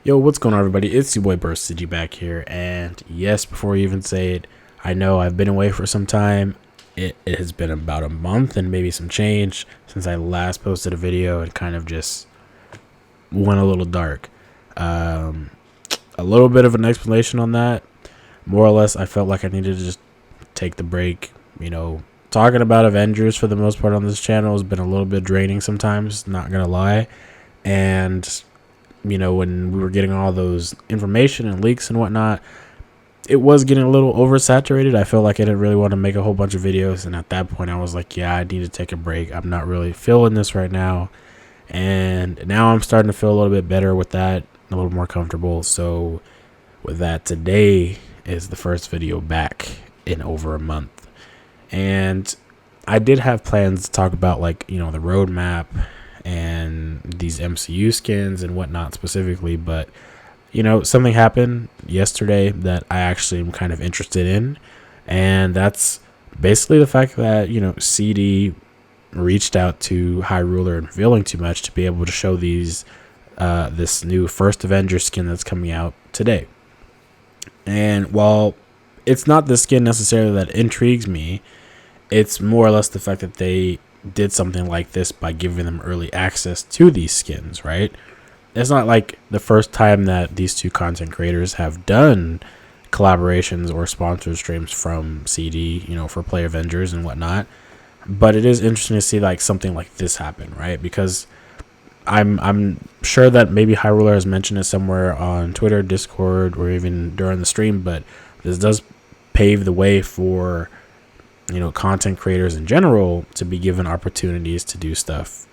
Yo, what's going on, everybody? It's your boy burstzgyt back here, and yes, before you even say it, I know I've been away for some time. It has been about a month and maybe some change since I last posted a video and kind of just went a little dark. Um, a little bit of an explanation on that. More or less, I felt like I needed to just take the break. Talking about Avengers for the most part on this channel has been a little bit draining sometimes, not gonna lie. And when we were getting all those information and leaks and whatnot, it was getting a little oversaturated. I felt like I didn't really want to make a whole bunch of videos. And at that point, I was like, yeah, I need to take a break. I'm not really feeling this right now. And now I'm starting to feel a little bit better with that, a little more comfortable. So with that, today is the first video back in over a month. And I did have plans to talk about the roadmap and these MCU skins and whatnot specifically, but something happened yesterday that I actually am kind of interested in, and that's basically the fact that CD reached out to High Ruler and Feeling Too Much to be able to show these this new first Avengers skin that's coming out today. And while it's not the skin necessarily that intrigues me, it's more or less the fact that they did something like this by giving them early access to these skins, right? It's not like the first time that these two content creators have done collaborations or sponsored streams from CD, for Play Avengers and whatnot. But it is interesting to see something like this happen, right? Because I'm sure that maybe High Ruler has mentioned it somewhere on Twitter, Discord, or even during the stream, but this does pave the way for content creators in general to be given opportunities to do stuff,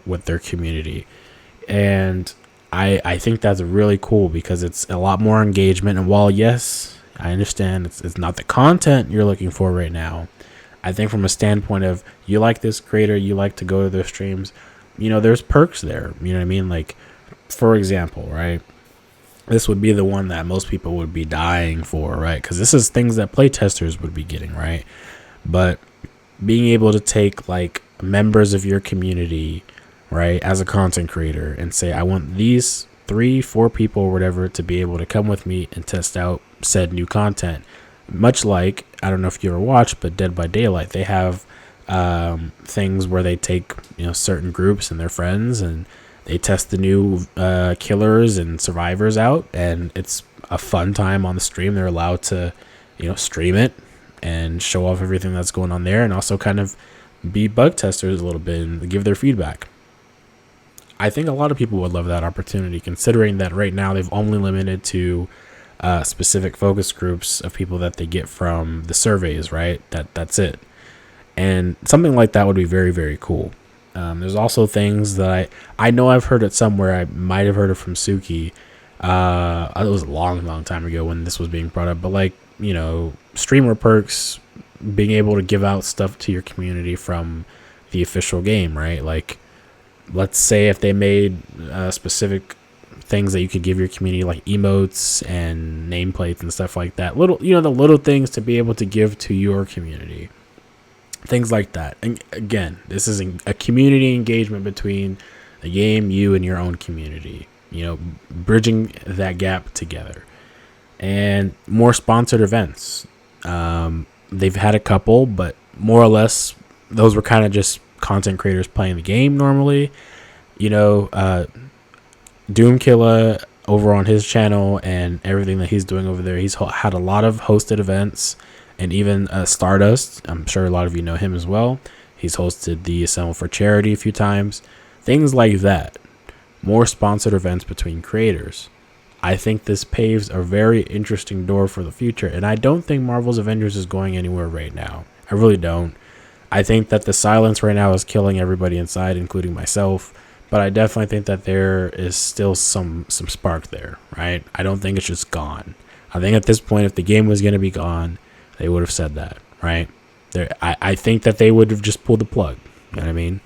with their community. And I think that's really cool because it's a lot more engagement. And while, yes, I understand it's not the content you're looking for right now, I think from a standpoint of you like this creator, you like to go to their streams, there's perks there. You know what I mean? For example, right? This would be the one that most people would be dying for, right? Because this is things that playtesters would be getting, right? But being able to take members of your community, right, as a content creator and say, I want these 3-4 people or whatever to be able to come with me and test out said new content. Much like, I don't know if you ever watched, but Dead by Daylight, they have things where they take certain groups and their friends and they test the new killers and survivors out, and it's a fun time on the stream. They're allowed to stream it and show off everything that's going on there, and also kind of be bug testers a little bit and give their feedback. I think a lot of people would love that opportunity, considering that right now they've only limited to specific focus groups of people that they get from the surveys, right? That's it. And something like that would be very, very cool. There's also things that I know I've heard it somewhere. I might have heard it from Suki. It was a long time ago when this was being brought up, but streamer perks, being able to give out stuff to your community from the official game, right? Let's say if they made specific things that you could give your community, like emotes and nameplates and stuff like that, the little things to be able to give to your community, things like that. And again, this is a community engagement between the game, you, and your own community, bridging that gap together. And more sponsored events. They've had a couple, but more or less those were kind of just content creators playing the game normally. Doomkiller over on his channel and everything that he's doing over there, he's had a lot of hosted events, and even Stardust, I'm sure a lot of you know him as well. He's hosted the Assemble for Charity a few times. Things like that. More sponsored events between creators. I think this paves a very interesting door for the future, and I don't think Marvel's Avengers is going anywhere right now. I really don't. I think that the silence right now is killing everybody inside, including myself, but I definitely think that there is still some spark there, right? I don't think it's just gone. I think at this point, if the game was going to be gone, they would have said that, right? I think that they would have just pulled the plug, you know what I mean?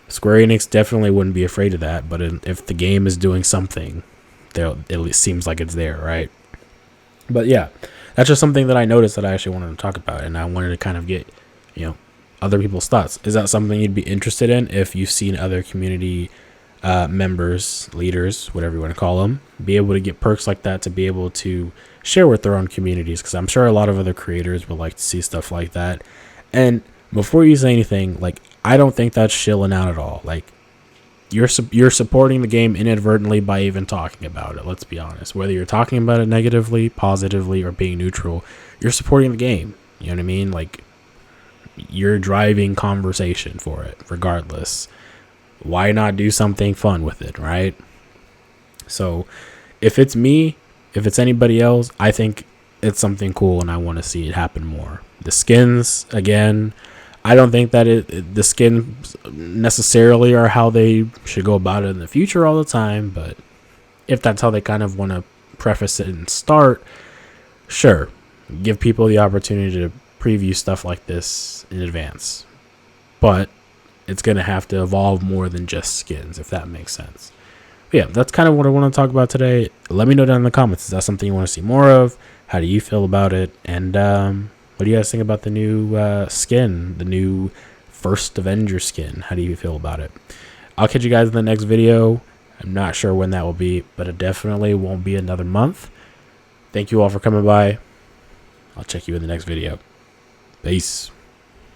Square Enix definitely wouldn't be afraid of that, but if the game is doing something, it seems like it's there, right? But yeah, that's just something that I noticed that I actually wanted to talk about, and I wanted to kind of get other people's thoughts. Is that something you'd be interested in if you've seen other community members, leaders, whatever you want to call them, be able to get perks like that to be able to share with their own communities, because I'm sure a lot of other creators would like to see stuff like that. And before you say anything, like, I don't think that's shilling out at all. Like, you're supporting the game inadvertently by even talking about it. Let's be honest. Whether you're talking about it negatively, positively, or being neutral, you're supporting the game. You know what I mean? Like, you're driving conversation for it, regardless. Why not do something fun with it, right? So, if it's me, if it's anybody else, I think it's something cool, and I want to see it happen more. The skins, again, I don't think that the skins necessarily are how they should go about it in the future all the time, but if that's how they kind of want to preface it and start, sure, give people the opportunity to preview stuff like this in advance. But it's going to have to evolve more than just skins, if that makes sense. But yeah, that's kind of what I want to talk about today. Let me know down in the comments. Is that something you want to see more of? How do you feel about it? And what do you guys think about the new skin, the new first Avengers skin? How do you feel about it? I'll catch you guys in the next video. I'm not sure when that will be, but it definitely won't be another month. Thank you all for coming by. I'll check you in the next video. Peace.